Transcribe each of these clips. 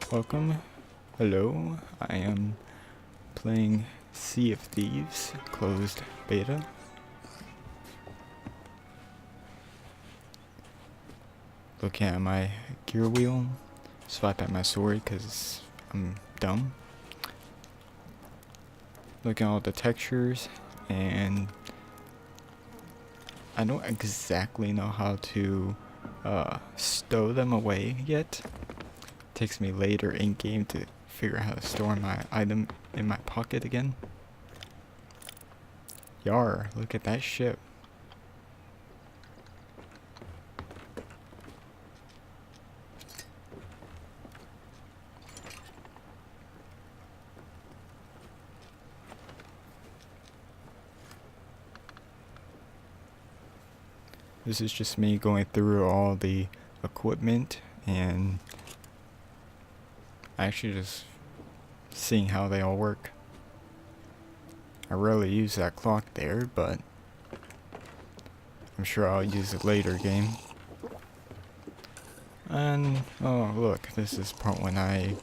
Welcome. Hello. I am playing Sea of Thieves Closed Beta. Looking at my gear wheel. Swipe at my sword because I'm dumb. Looking at all the textures, and I don't exactly know how to stow them away yet. Takes me later in game to figure out how to store my item in my pocket again. Yar, look at that ship. This is just me going through all the equipment and actually just seeing how they all work. I rarely use that clock there, but I'm sure I'll use it later game. And oh look, this is part when I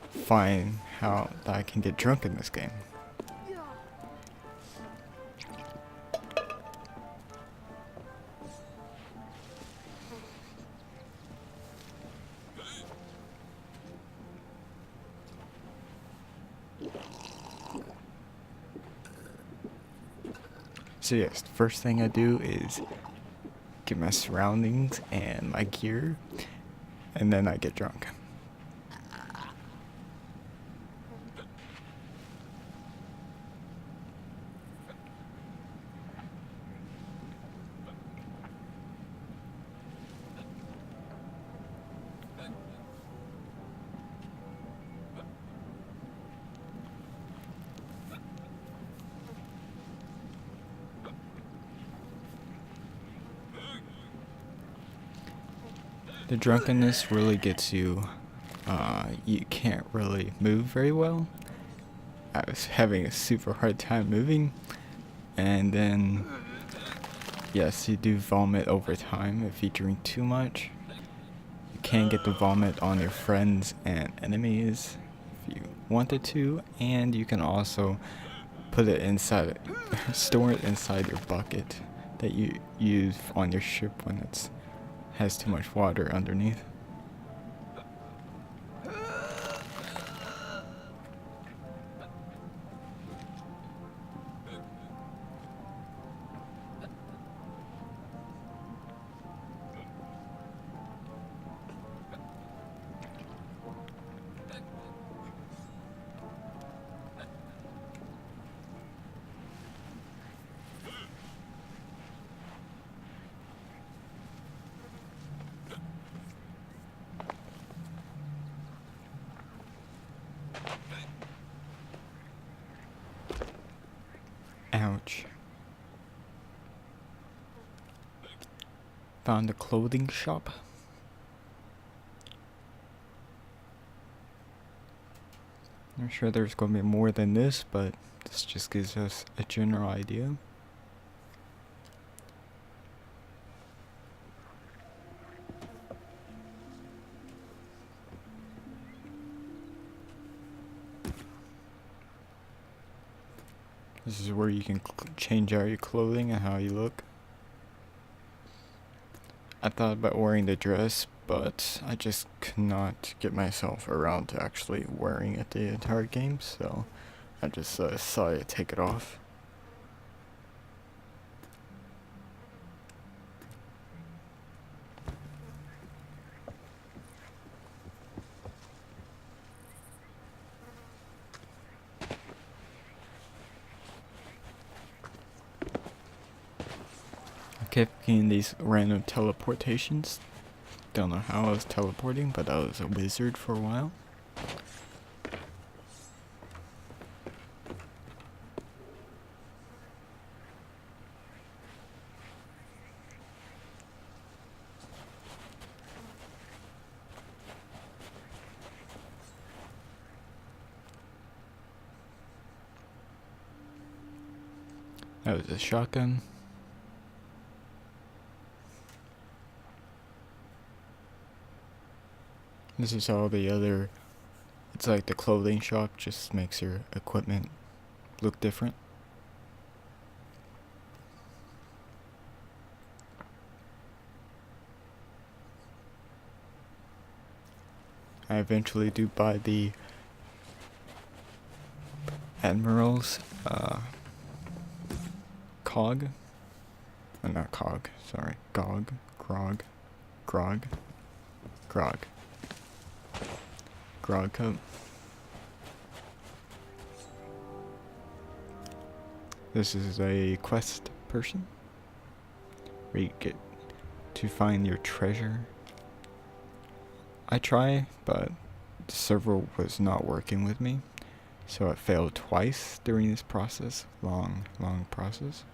find how that I can get drunk in this game. So yes, the first thing I do is get my surroundings and my gear, and then I get drunk. The drunkenness really gets you, you can't really move very well. I was having a super hard time moving, and then, yes, you do vomit over time if you drink too much. You can get the vomit on your friends and enemies if you wanted to, and you can also put it inside, store it inside your bucket that you use on your ship when it's has too much water underneath. Ouch. Found a clothing shop. I'm sure there's going to be more than this, but this just gives us a general idea. This is where you can change out your clothing and how you look. I thought about wearing the dress, but I just could not get myself around to actually wearing it the entire game, so I just decided to take it off. I kept getting these random teleportations. Don't know how I was teleporting, but I was a wizard for a while. That was a shotgun. This is all the other It's like the clothing shop, just makes your equipment look different. I eventually do buy the Admiral's cog. Not cog, sorry. Grog. Grog cup. This is a quest person where you get to find your treasure. I try, but the server was not working with me, so it failed twice during this process. Long process.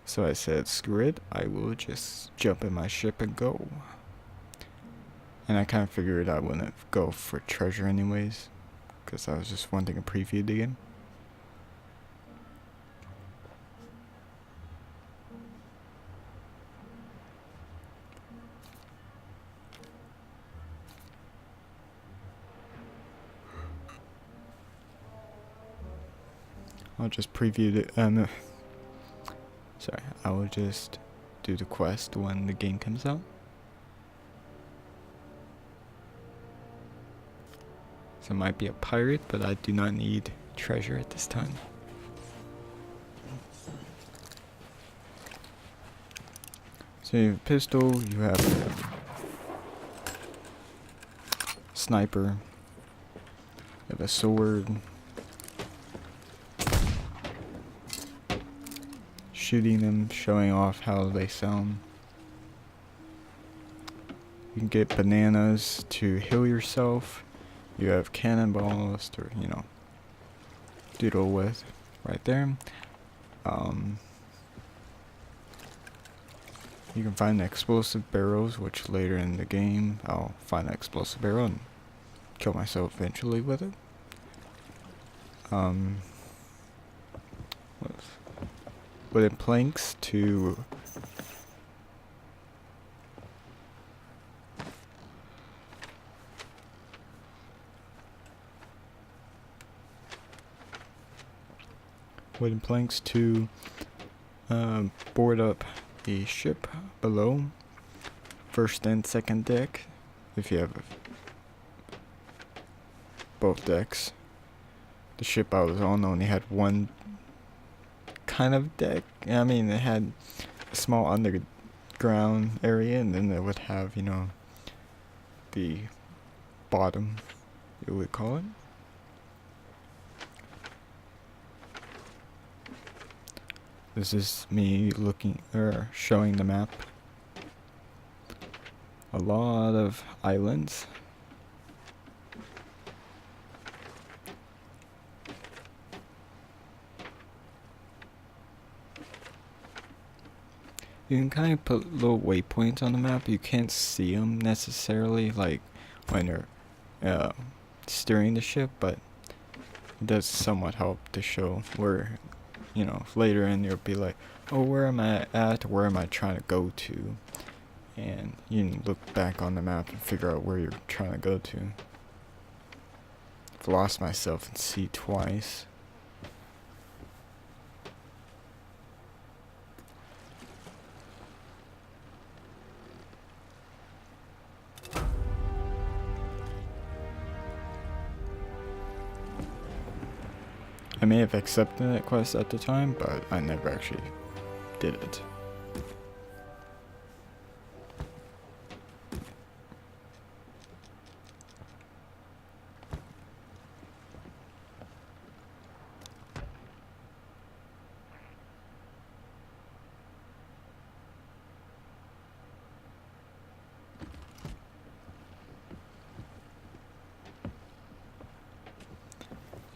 So I said, screw it, I will just jump in my ship and go. And I kind of figured I wouldn't go for treasure anyways, because I was just wanting to preview the game. I'll just preview the, sorry, I will just do the quest when the game comes out. So I might be a pirate, but I do not need treasure at this time. So you have a pistol, you have a sniper, you have a sword, shooting them, showing off how they sound. You can get bananas to heal yourself. You have cannonballs to, you know, doodle with right there. You can find the explosive barrels, which later in the game I'll find an explosive barrel and kill myself eventually with it. Wooden planks to board up the ship below, first and second deck, if you have both decks. The ship I was on only had one kind of deck. I mean, it had a small underground area, and then it would have, you know, the bottom, you would call it. This is me looking or showing the map. A lot of islands. You can kind of put little waypoints on the map. You can't see them necessarily, like when you're steering the ship, but it does somewhat help to show where, you know, later in you'll be like, oh, where am I at? Where am I trying to go to? And you can look back on the map and figure out where you're trying to go to. I've lost myself in sea twice. I may have accepted that quest at the time, but I never actually did it.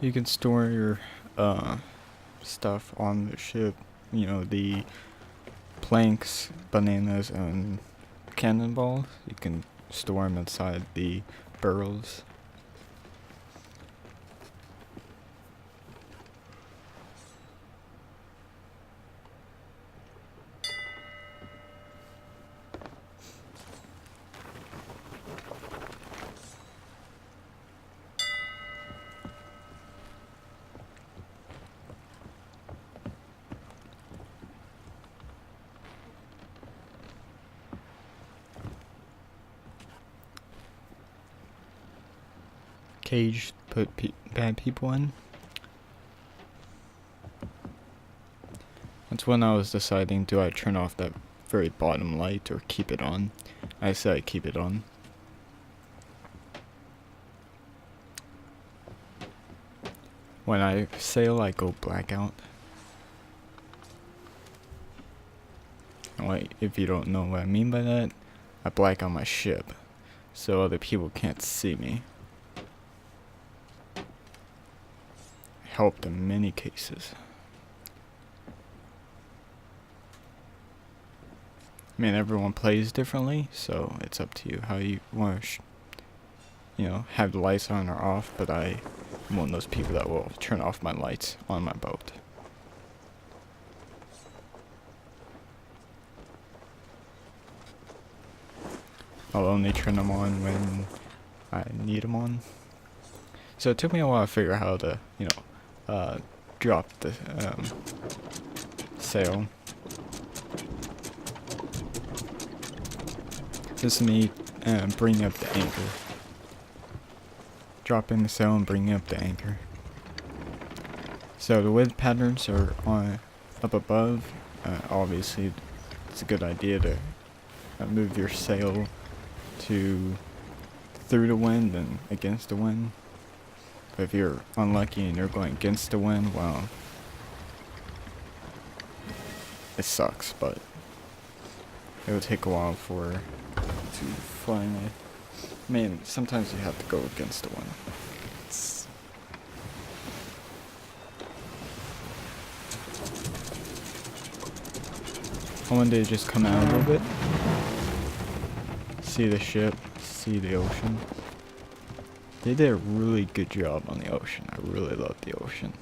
You can store your stuff on the ship, you know, the planks, bananas, and cannonballs. You can store them inside the barrels. cage to put bad people in. That's when I was deciding, do I turn off that very bottom light or keep it on? I said I keep it on. When I sail, I go blackout. Like, if you don't know what I mean by that, I black out my ship so other people can't see me. Helped in many cases. I mean, everyone plays differently, so it's up to you how you want to, have the lights on or off, but I'm one of those people that will turn off my lights on my boat. I'll only turn them on when I need them on. So it took me a while to figure out how to, drop the sail. This is me bringing up the anchor. Dropping the sail and bringing up the anchor. So the wind patterns are up above. Obviously, it's a good idea to move your sail to through the wind and against the wind. But if you're unlucky and you're going against the wind, well, it sucks, but it will take a while to finally. I mean, sometimes you have to go against the wind. I wanted to just come out a little bit, see the ship, see the ocean. They did a really good job on the ocean. I really love the ocean.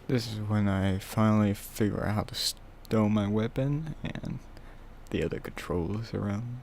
This is when I finally figure out how to stow my weapon and the other controls around.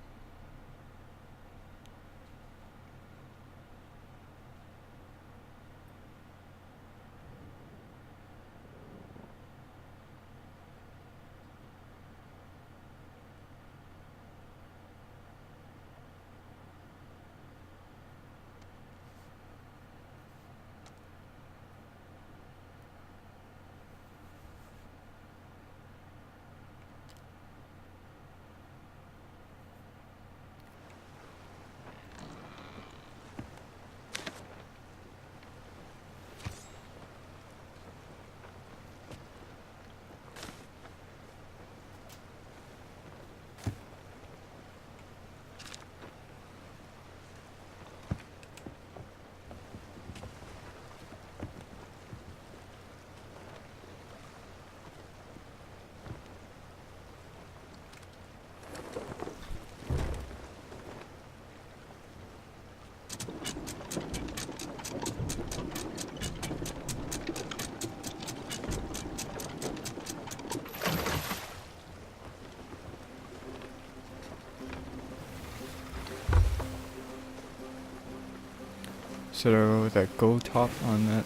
So that gold top on that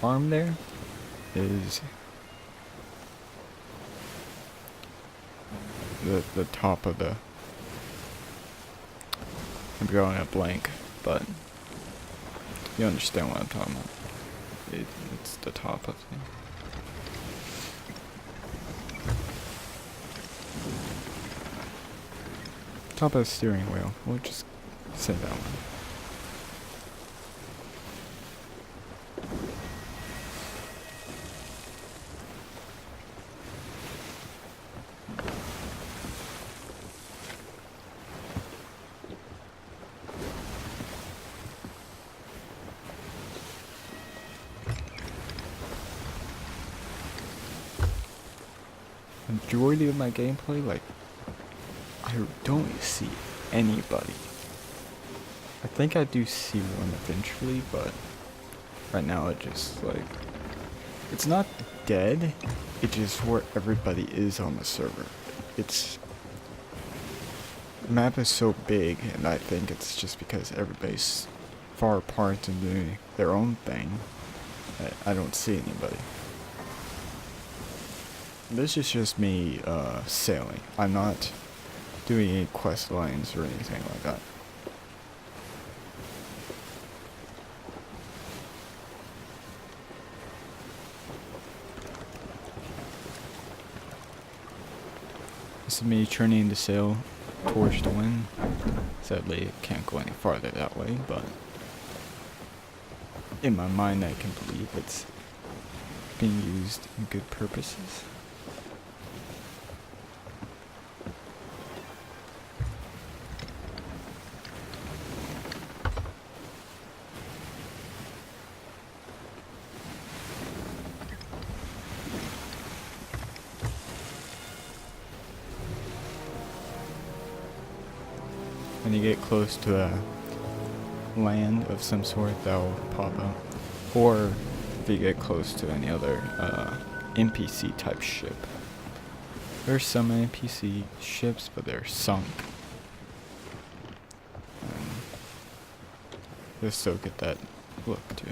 arm there is the top of the. I'm drawing a blank, but you understand what I'm talking about. It's the top of it. Top of the steering wheel. We'll just say that one. majority of my gameplay, like, I don't see anybody. I think I do see one eventually, but right now it just, like, it's not dead, it's just where everybody is on the server. It's, the map is so big, and I think it's just because everybody's far apart and doing their own thing that I don't see anybody. This is just me sailing. I'm not doing any quest lines or anything like that. This is me turning the sail towards the wind. Sadly, it can't go any farther that way, but in my mind I can believe it's being used in good purposes. When you get close to a land of some sort, that will pop up. Or if you get close to any other NPC type ship. There's some NPC ships, but they're sunk. And you'll still get that look too.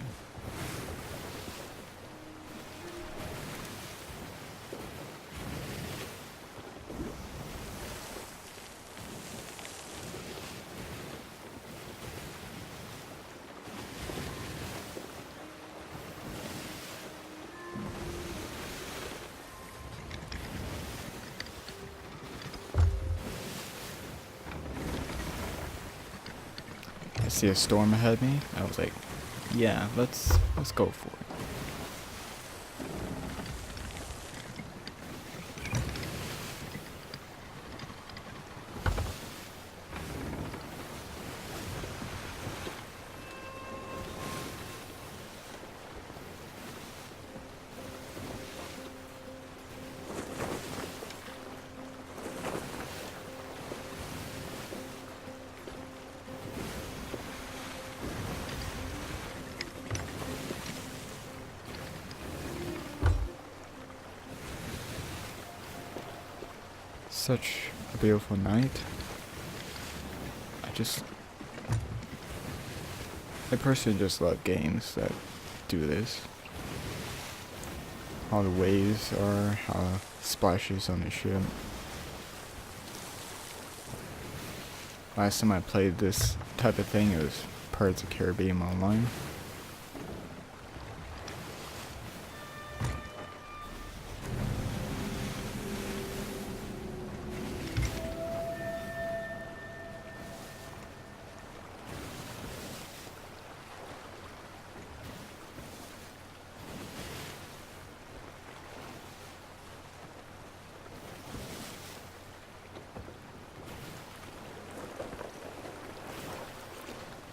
I see a storm ahead of me. I was like, yeah, let's go for it. Such a beautiful night. I personally just love games that do this. How the waves are, how splashes on the ship. Last time I played this type of thing, it was Pirates of the Caribbean Online.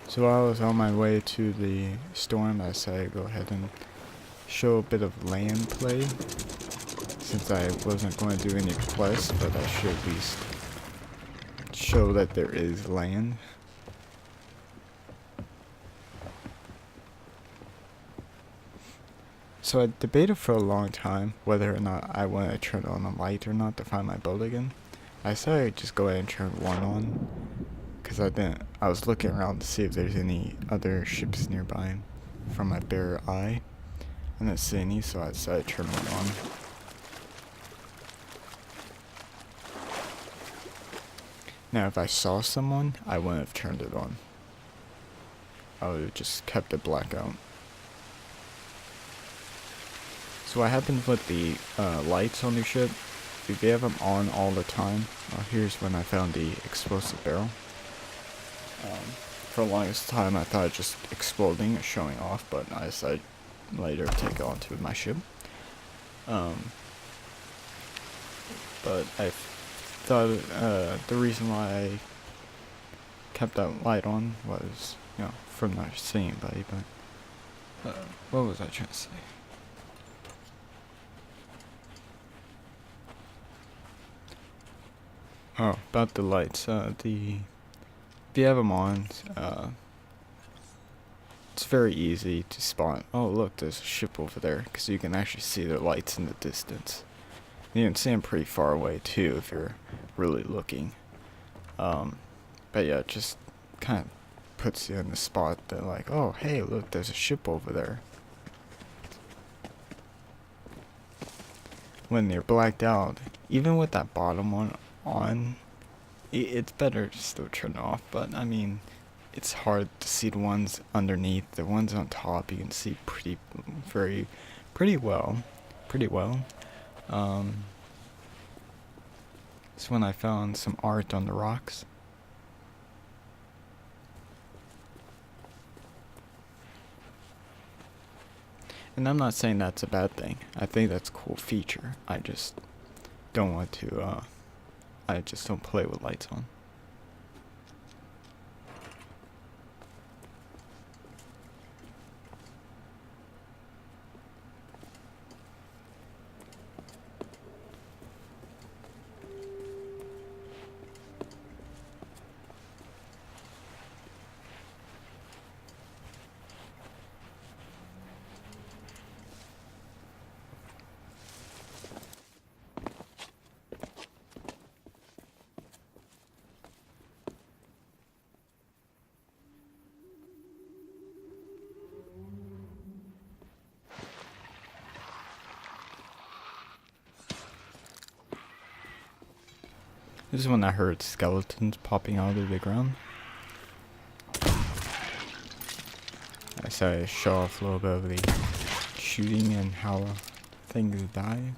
So while I was on my way to the storm, I decided to go ahead and show a bit of land play. Since I wasn't going to do any quests, but I should at least show that there is land. So I debated for a long time whether or not I wanted to turn on the light or not to find my boat again. I decided I'd just go ahead and turn one on. Because I was looking around to see if there's any other ships nearby from my bare eye. I didn't see any, so I decided to turn one on. Now if I saw someone, I wouldn't have turned it on. I would have just kept it black out. So what happens with the lights on your ship, if you have them on all the time, here's when I found the explosive barrel. For the longest time I thought it was just exploding or showing off, but I decided later to take it onto my ship. But I thought the reason why I kept that light on was, you know, from not seeing anybody, but what was I trying to say? Oh, about the lights. If you have them on, it's very easy to spot. Oh, look, there's a ship over there, because you can actually see the lights in the distance. You can see them pretty far away too if you're really looking. But yeah, it just kind of puts you in the spot that like, oh, hey, look, there's a ship over there. When they're blacked out, even with that bottom one on, it's better to still turn it off. But I mean, it's hard to see the ones underneath. The ones on top you can see pretty well, pretty well. It's when I found some art on the rocks. And I'm not saying that's a bad thing. I think that's a cool feature. I just don't want to, I just don't play with lights on. This is when I heard skeletons popping out of the ground. I saw I show off a little bit of the shooting and how things die.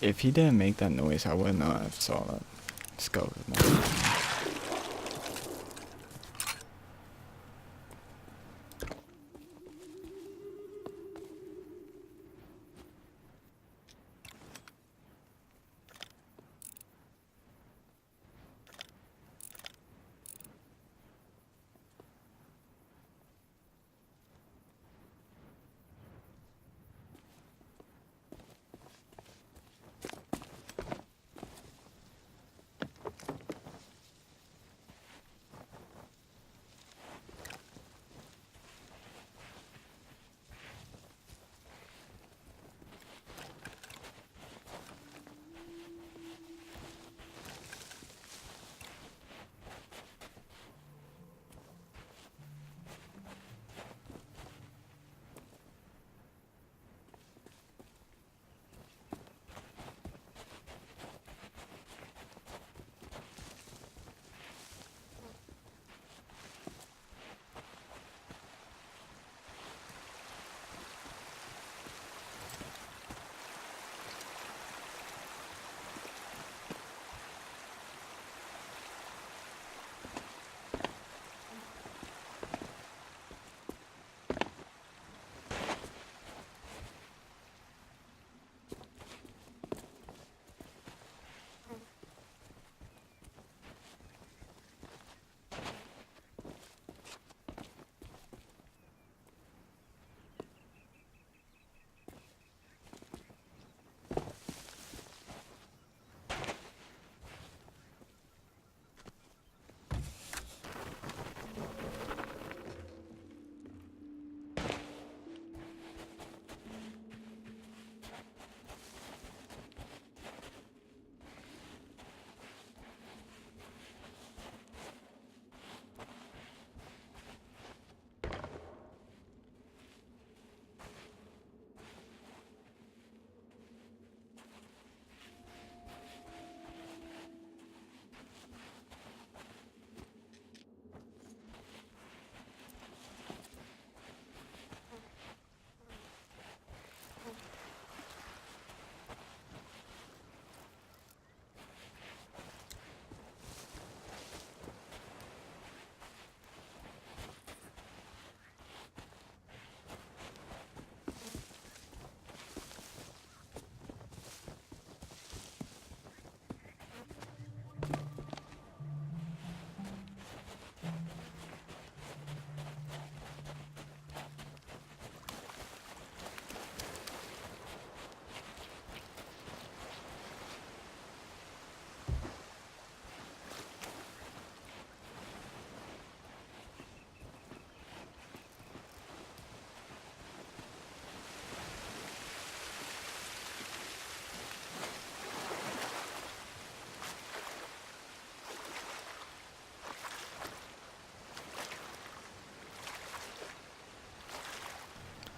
If he didn't make that noise, I wouldn't have saw that skeleton.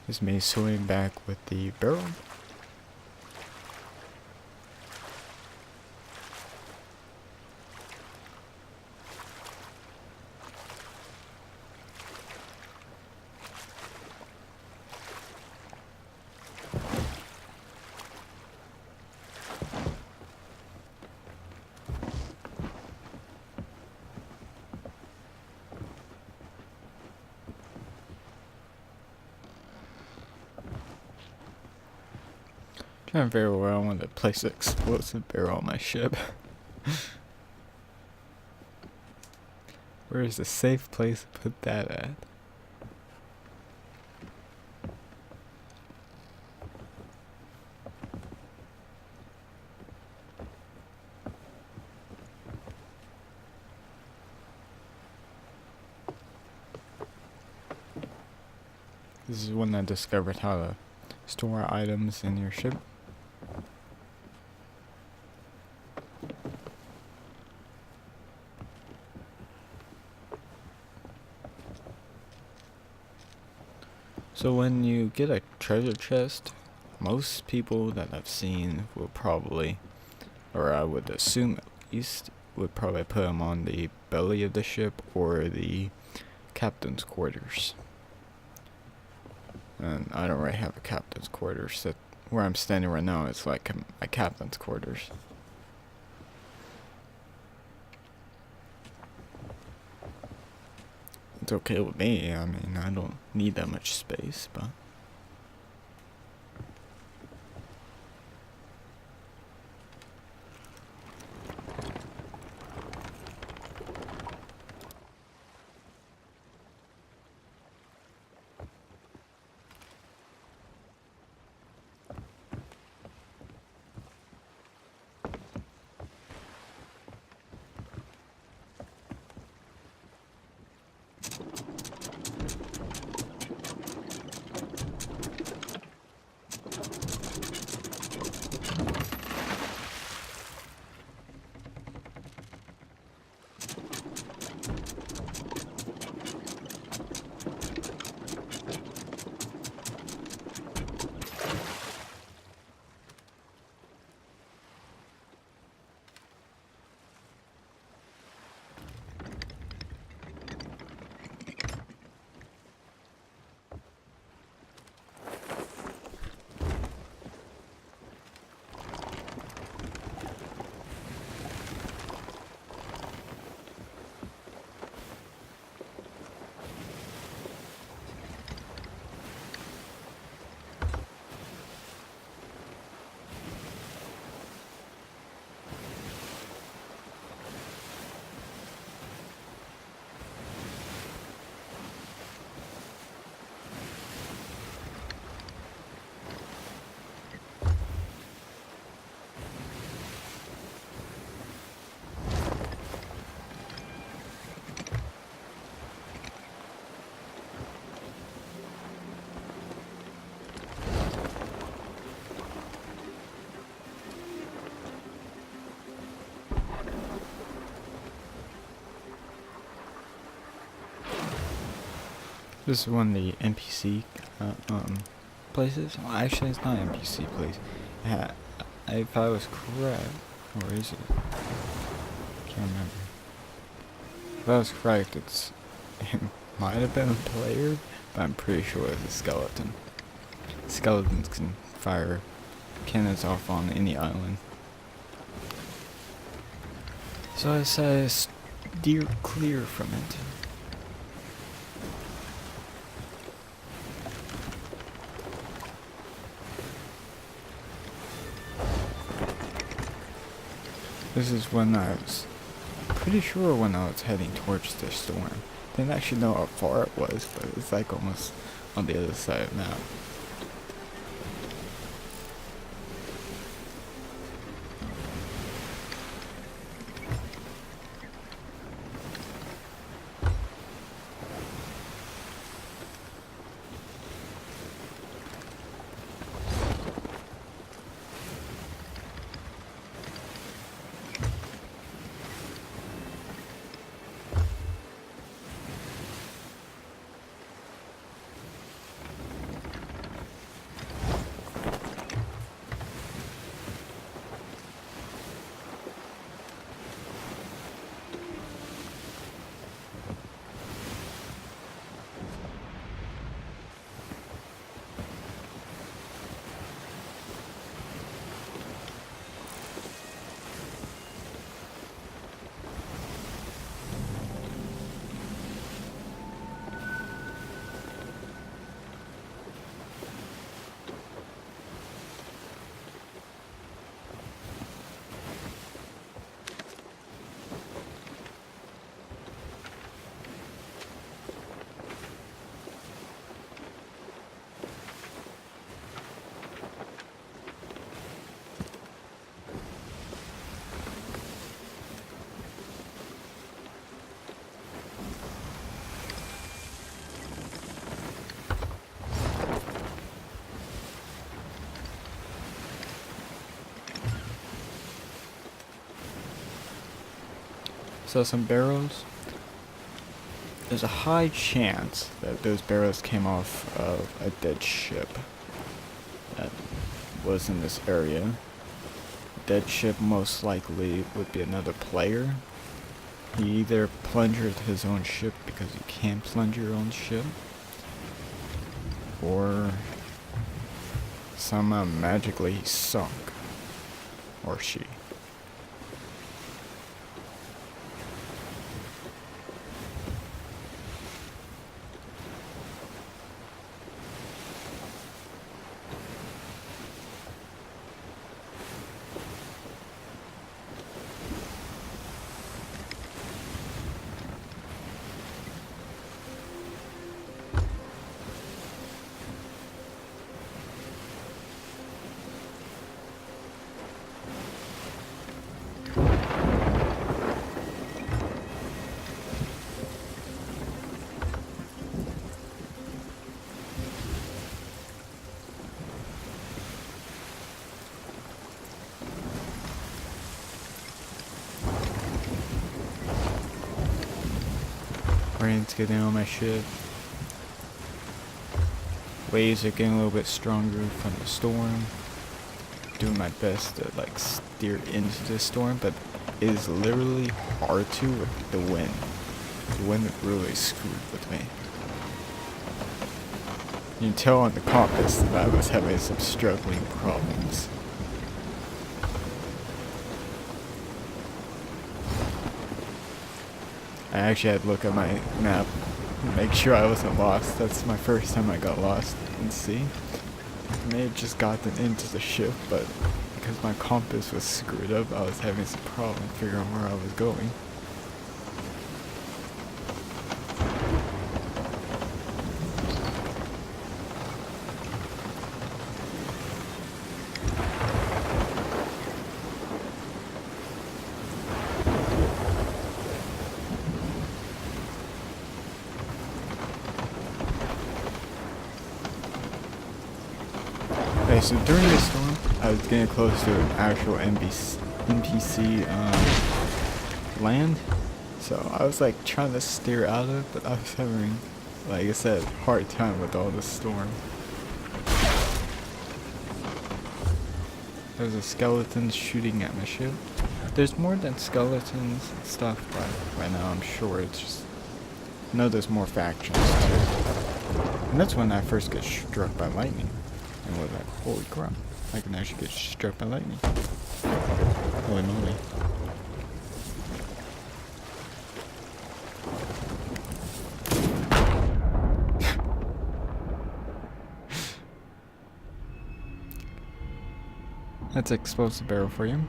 is me swimming back with the barrel. Trying to figure out where I want to place an explosive barrel on my ship. Where is a safe place to put that at? This is when I discovered how to store items in your ship. So when you get a treasure chest, most people that I've seen will probably, or I would assume at least, would probably put them on the belly of the ship or the captain's quarters. And I don't really have a captain's quarters. That where I'm standing right now, it's like a captain's quarters. It's okay with me. I mean, I don't need that much space, but this is one of the NPC places. Well, actually, it's not an NPC place. If I was correct, or is it? Can't remember. If I was correct, it might have been a player, but I'm pretty sure it's a skeleton. Skeletons can fire cannons off on any island. So I decided to steer clear from it. This is when I was pretty sure when I was heading towards the storm. Didn't actually know how far it was, but it's like almost on the other side of the map. saw some barrels. There's a high chance that those barrels came off of a dead ship that was in this area. Dead ship most likely would be another player. He either plundered his own ship because you can't plunder your own ship, or somehow magically he sunk, or she. Rain's getting on my ship. Waves are getting a little bit stronger from the storm. Doing my best to like steer into the storm, but it is literally hard to with the wind. The wind really screwed with me. You can tell on the compass that I was having some struggling problems. I actually had to look at my map and make sure I wasn't lost. That's my first time I got lost in sea. I may have just gotten into the ship, but because my compass was screwed up, I was having some problem figuring out where I was going. Okay, so during the storm, I was getting close to an actual NPC land, so I was like trying to steer out of it, but I was having, like I said, hard time with all the storm. There's a skeleton shooting at my ship. There's more than skeletons and stuff, but right now I'm sure it's just, I know there's more factions too. And that's when I first get struck by lightning. And we're like, holy crap, I can actually get struck by lightning. Holy moly. That's an explosive barrel for you.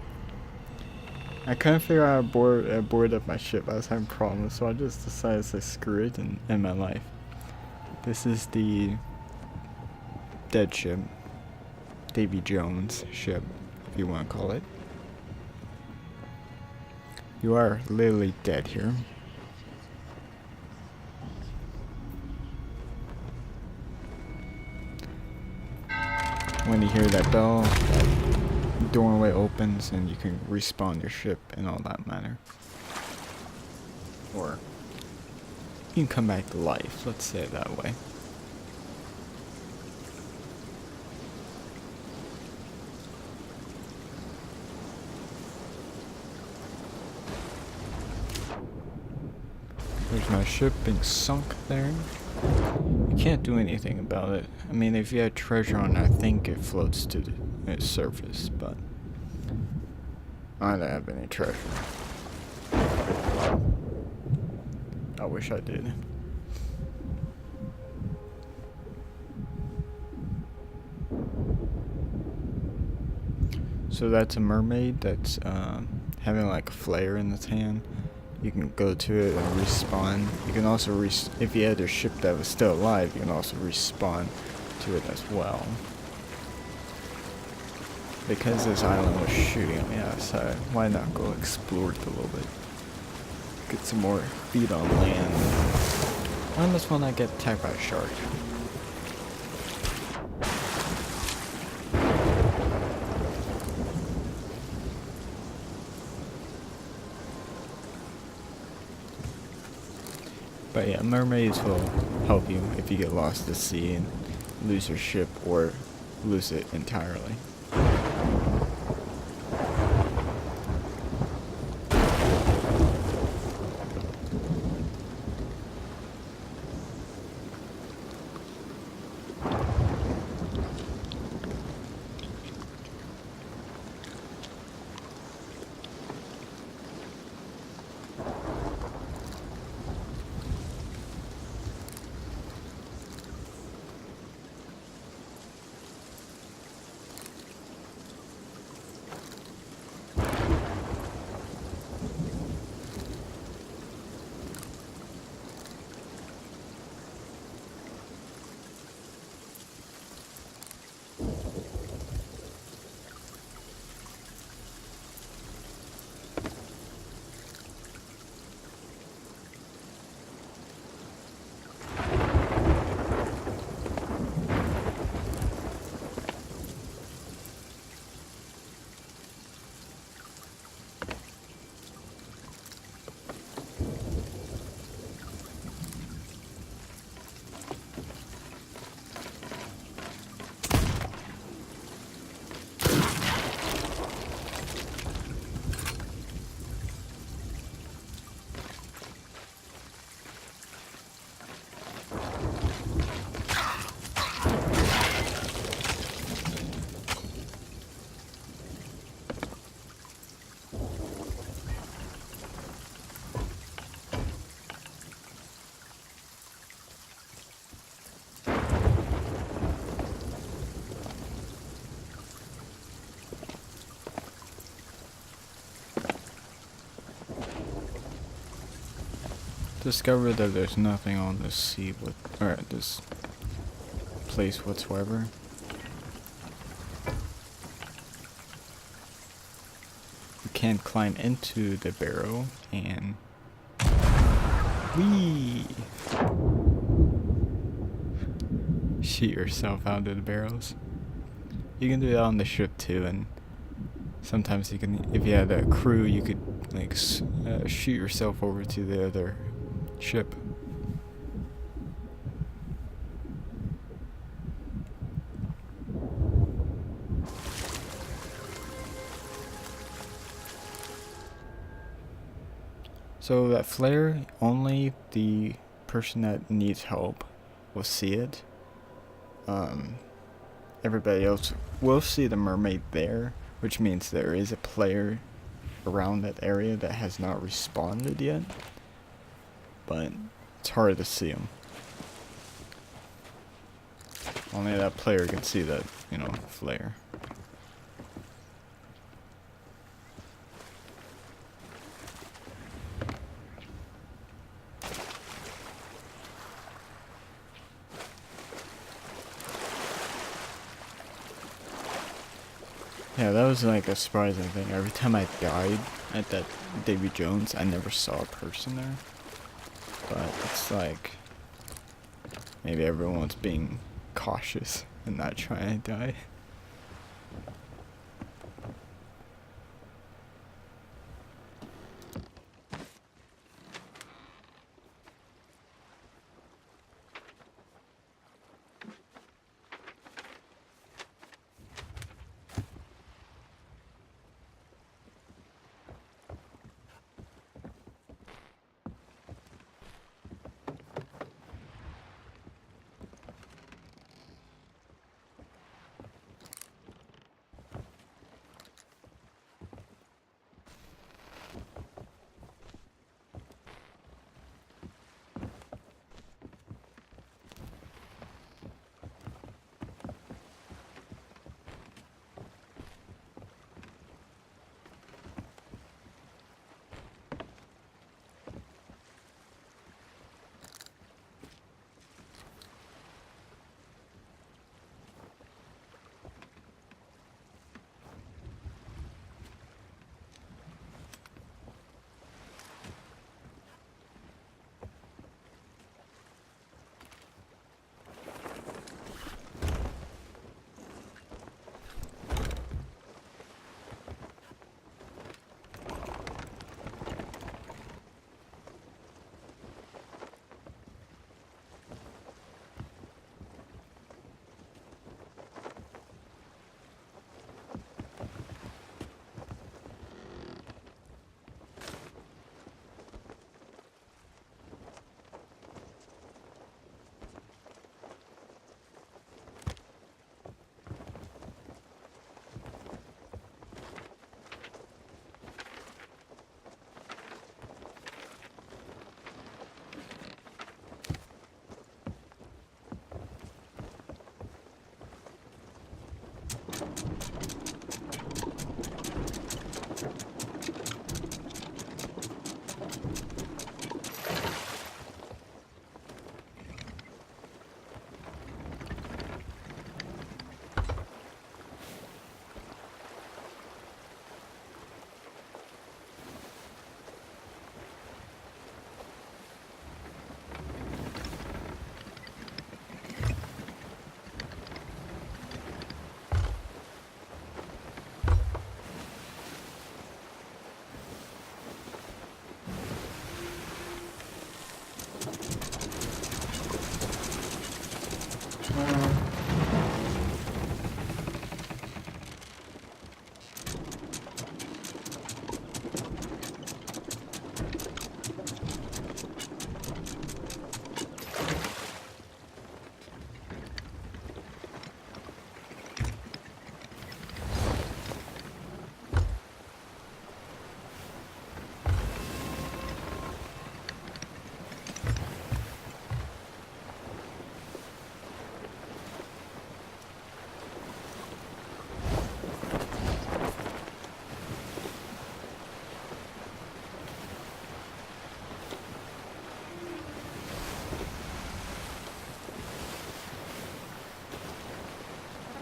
I couldn't figure out how to board up my ship. I was having problems, so I just decided to say screw it and end my life. This is the dead ship. Davy Jones ship, if you want to call it. You are literally dead here. When you hear that bell, that doorway opens and you can respawn your ship and all that matter. Or you can come back to life, let's say it that way. There's my ship being sunk there. You can't do anything about it. I mean, if you had treasure on it, I think it floats to the surface, but I don't have any treasure. I wish I did. So that's a mermaid that's having like a flare in its hand. You can go to it and respawn. You can also if you had your ship that was still alive, you can also respawn to it as well. Because this island was shooting on the outside, why not go explore it a little bit? Get some more feet on land. I almost want to get attacked by a shark. But yeah, mermaids will help you if you get lost at sea and lose your ship or lose it entirely. Discovered that there's nothing on this sea or this place whatsoever. You can climb into the barrel and whee! Shoot yourself out of the barrels. You can do that on the ship too, and sometimes you can, if you had a crew, you could like shoot yourself over to the other ship. So that flare, only the person that needs help will see it. Everybody else will see the mermaid there, which means there is a player around that area that has not responded yet. But it's hard to see them. Only that player can see that, flare. Yeah, that was like a surprising thing. Every time I died at that Davy Jones, I never saw a person there. But it's like maybe everyone's being cautious and not trying to die.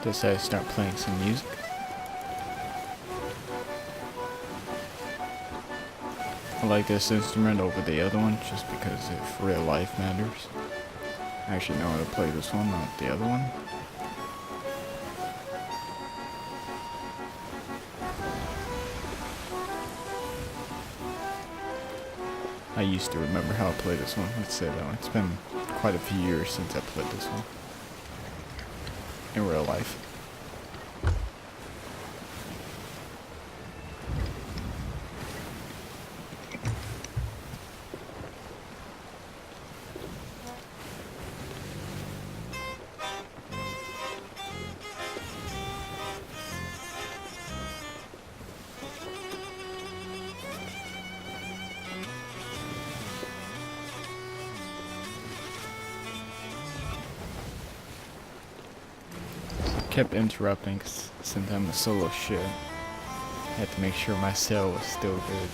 Decided to start playing some music. I like this instrument over the other one just because if real life matters. I actually know how to play this one, not the other one. I used to remember how to play this one, let's say that one. It's been quite a few years since I played this one. In real life. Kept interrupting since I'm a solo ship. I had to make sure my sail was still good.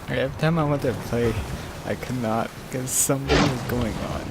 Every time I went to play, I could not because something was going on.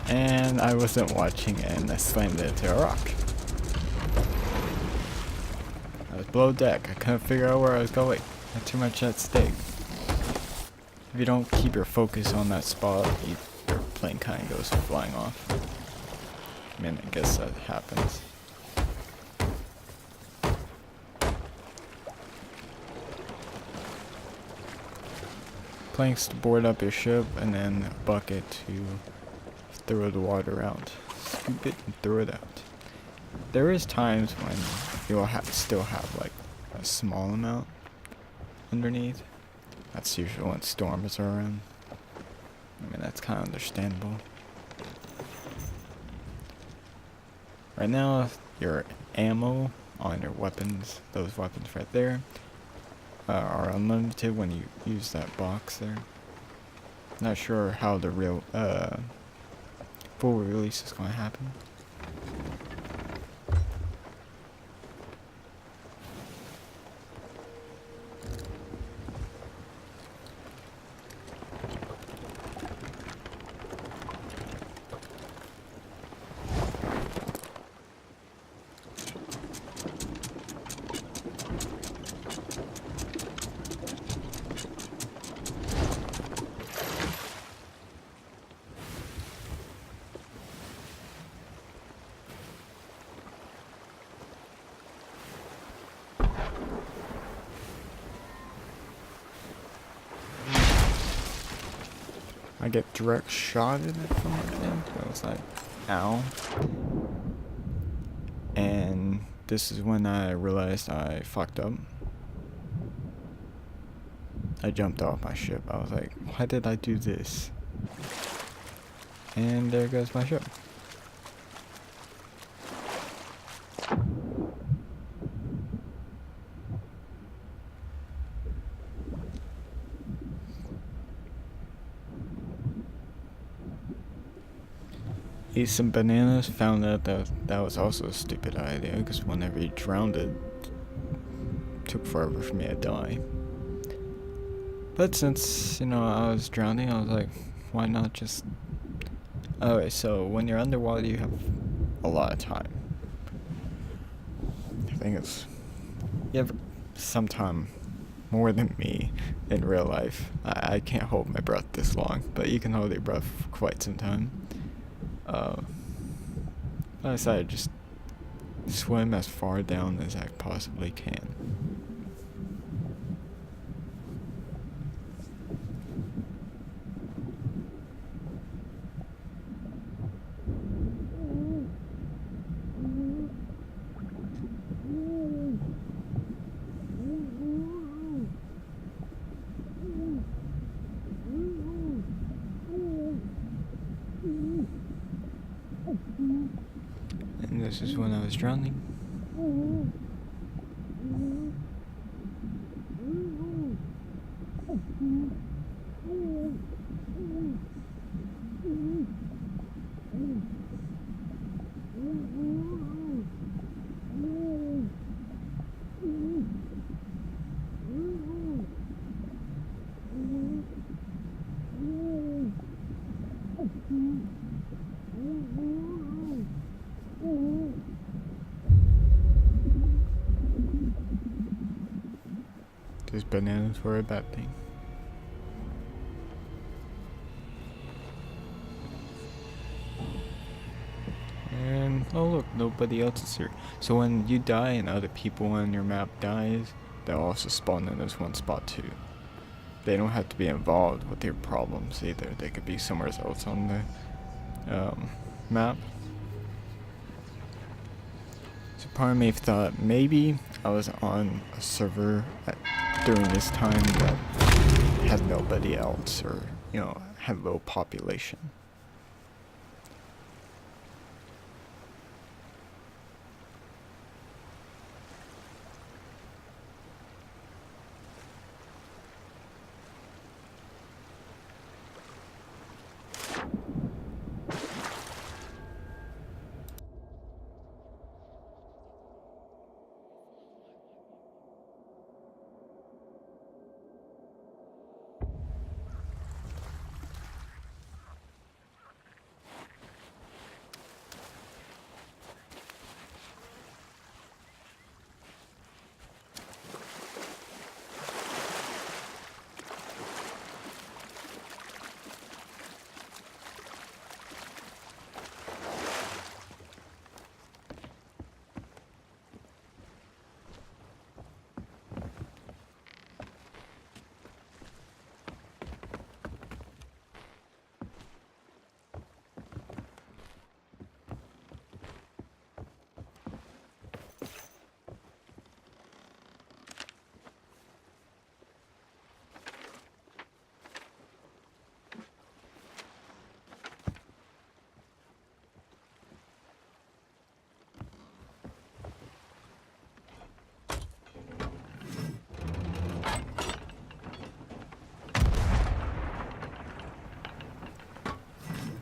And I wasn't watching and I slammed it into a rock. I was below deck. I couldn't figure out where I was going. I had too much at stake. If you don't keep your focus on that spot, your plane kind of goes flying off. I mean, I guess that happens. Planks to board up your ship and then a bucket to throw the water out. Scoop it and throw it out. There is times when you'll still have like a small amount underneath. That's usually when storms are around. I mean, that's kind of understandable. Right now, your ammo on your weapons, those weapons right there, are unlimited when you use that box there. Not sure how the real full release is going to happen. I get direct shot in it from right there. I was like, ow. And this is when I realized I fucked up. I jumped off my ship. I was like, why did I do this? And there goes my ship. eat some bananas. Found out that was also a stupid idea because whenever he drowned it took forever for me to die. But since, I was drowning, I was like, why not just... Okay, so when you're underwater, you have a lot of time. I think you have some time more than me in real life. I can't hold my breath this long, but you can hold your breath for quite some time. I decided to just swim as far down as I possibly can. And this is when I was drowning. These bananas were a bad thing. And oh look, nobody else is here. So when you die and other people on your map dies, they'll also spawn in this one spot too. They don't have to be involved with your problems either. They could be somewhere else on the map. So part of me thought maybe I was on a server during this time that had nobody else, or had low population.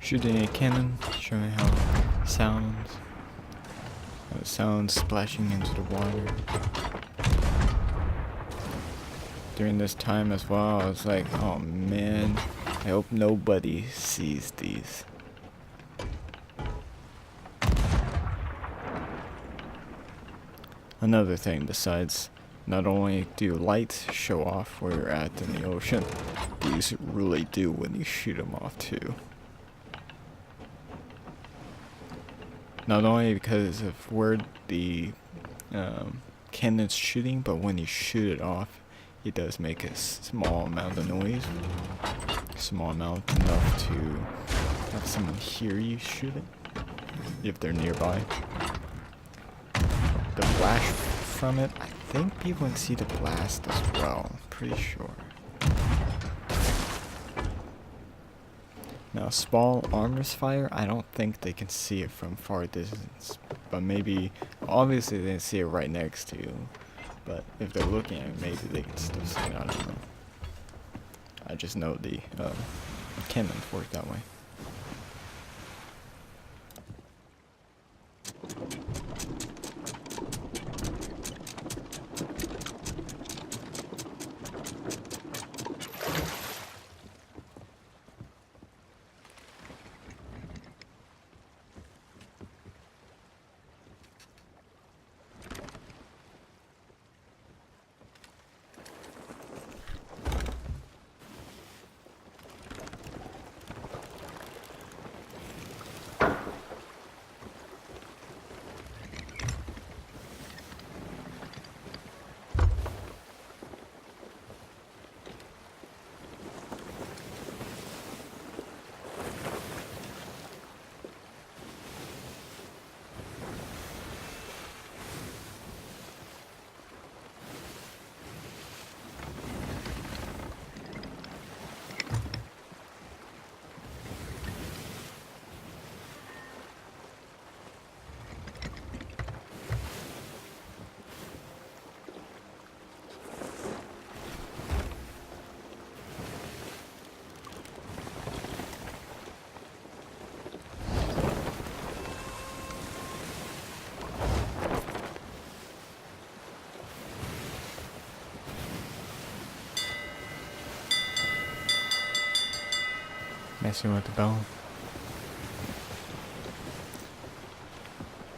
Shooting a cannon, showing how it sounds splashing into the water. During this time as well, I was like, oh man, I hope nobody sees these. Another thing besides, not only do lights show off where you're at in the ocean, these really do when you shoot them off too. Not only because of where the cannon's shooting, but when you shoot it off, it does make a small amount of noise. Small amount enough to have someone hear you shoot it, if they're nearby. The flash from it, I think people can see the blast as well, I'm pretty sure. Now, small armors fire, I don't think they can see it from far distance, but maybe, obviously they can see it right next to you, but if they're looking at it, maybe they can still see it, I don't know. I just know the cannons work that way. Messing with the bell.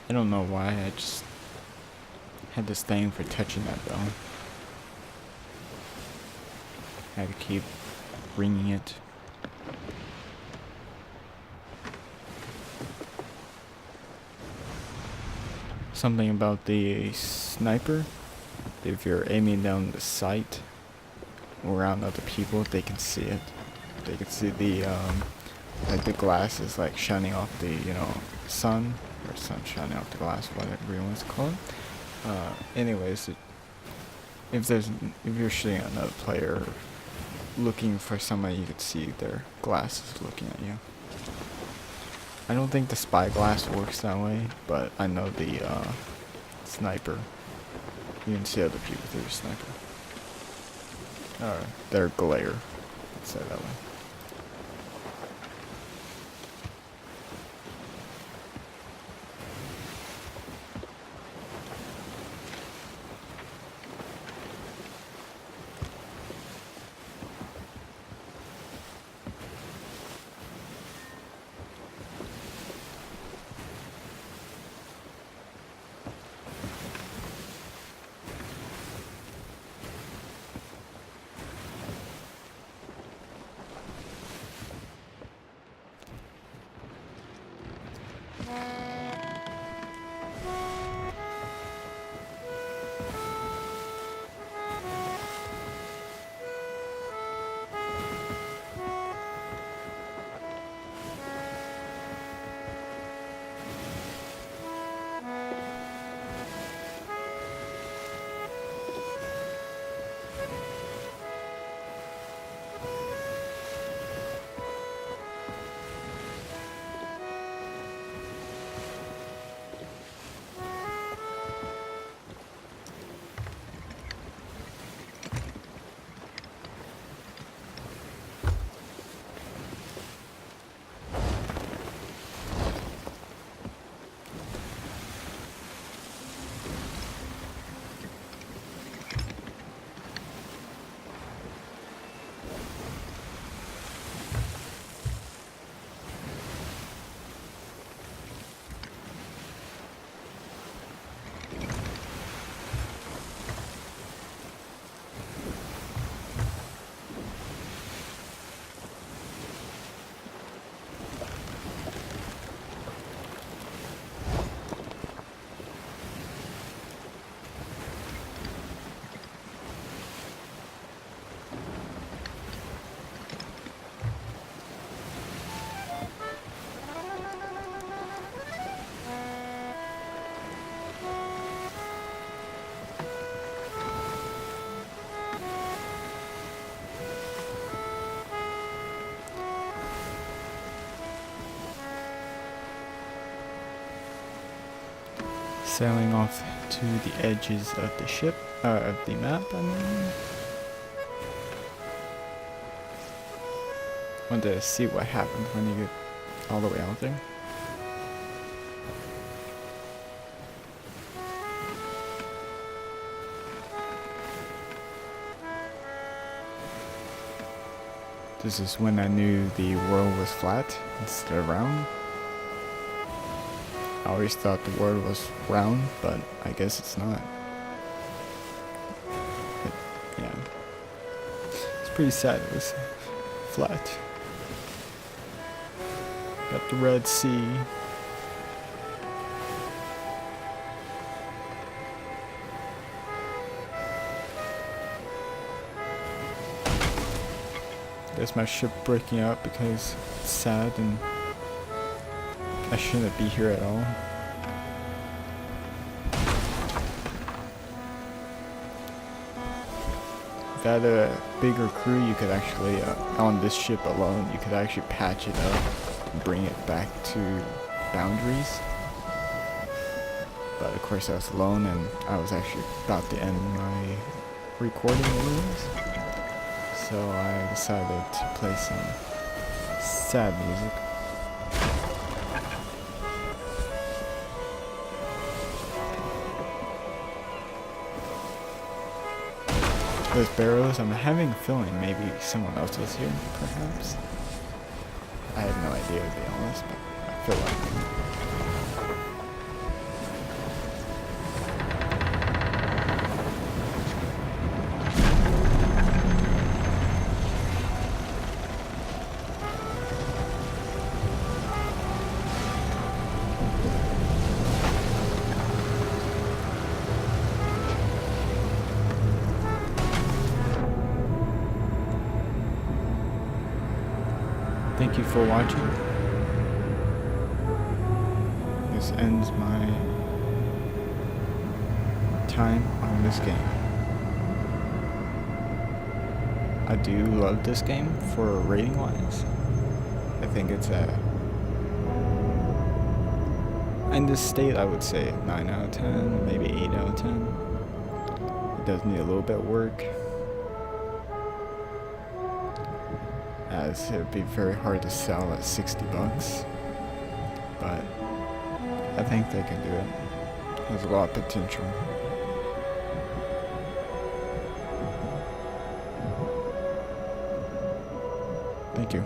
I don't know why, I just had this thing for touching that bell. I had to keep ringing it. Something about the sniper. If you're aiming down the sight around other people, they can see it. They can see the like the glass is like shining off the, you know, sun, or sun shining off the glass, whatever you want to call it. Anyways, if you're shooting at another player, looking for somebody, you could see their glasses looking at you. I don't think the spyglass works that way, but I know the sniper. You can see other people through the sniper. Their glare. Let's say it that way. Sailing off to the edges of the ship, of the map, I mean. Want to see what happens when you get all the way out there. This is when I knew the world was flat instead of round. I always thought the world was round, but I guess it's not. But, yeah. It's pretty sad it was flat. Got the Red Sea. There's my ship breaking up because it's sad and I shouldn't be here at all. If I had a bigger crew, you could actually, on this ship alone, you could actually patch it up and bring it back to boundaries. But of course I was alone and I was actually about to end my recording anyways. So I decided to play some sad music. Those barrels, I'm having a feeling maybe someone else was here, perhaps. idea, to be honest, but I feel like thank you for watching. This ends my time on this game. I do love this game for rating wise. I think it's in this state I would say 9 out of 10, maybe 8 out of 10. It does need a little bit of work, as it would be very hard to sell at 60 bucks, but I think they can do it. There's a lot of potential. Thank you.